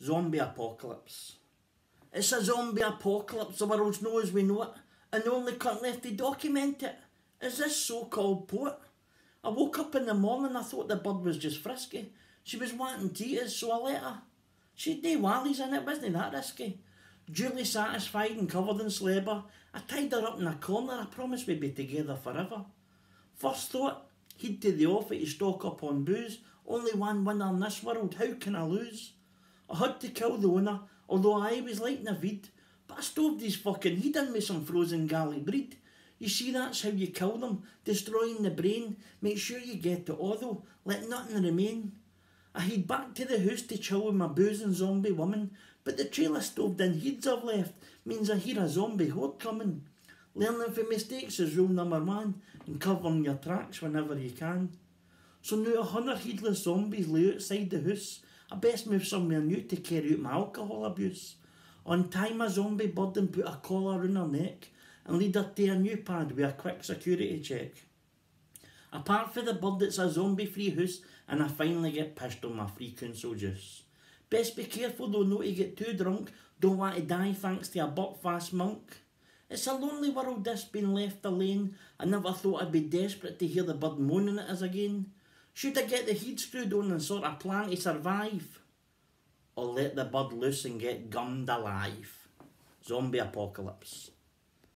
Zombie apocalypse. It's a zombie apocalypse, the world's know as we know it, and the only cunt left to document it is this so-called poet. I woke up in the morning, I thought the bird was just frisky. She was wanting to eat us, so I let her. She'd no wallies in it, wasn't that risky. Duly satisfied and covered in slabber, I tied her up in a corner, I promised we'd be together forever. First thought, heed to the offer to stock up on booze. Only one winner in this world, how can I lose? I had to kill the owner, although I was like Naveed, but I stoved his fucking head in with some frozen galley breed. You see, that's how you kill them, destroying the brain. Make sure you get it all though, let nothing remain. I head back to the house to chill with my boozing zombie woman, but the trail of stoved in heads I've left means I hear a zombie horde coming. Learning from mistakes is rule number one, and covering your tracks whenever you can. So now 100 heedless zombies lay outside the house. I best move somewhere new to carry out my alcohol abuse. Untie my zombie bird and put a collar round her neck, and lead her to a new pad with a quick security check. Apart from the bird, it's a zombie-free house, and I finally get pissed on my free council juice. Best be careful though not to get too drunk, don't want to die thanks to a buck-fast monk. It's a lonely world this being left alone. I never thought I'd be desperate to hear the bird moaning at us again. Should I get the heat screwed on and sort of plan to survive? Or let the bird loose and get gummed alive? Zombie apocalypse.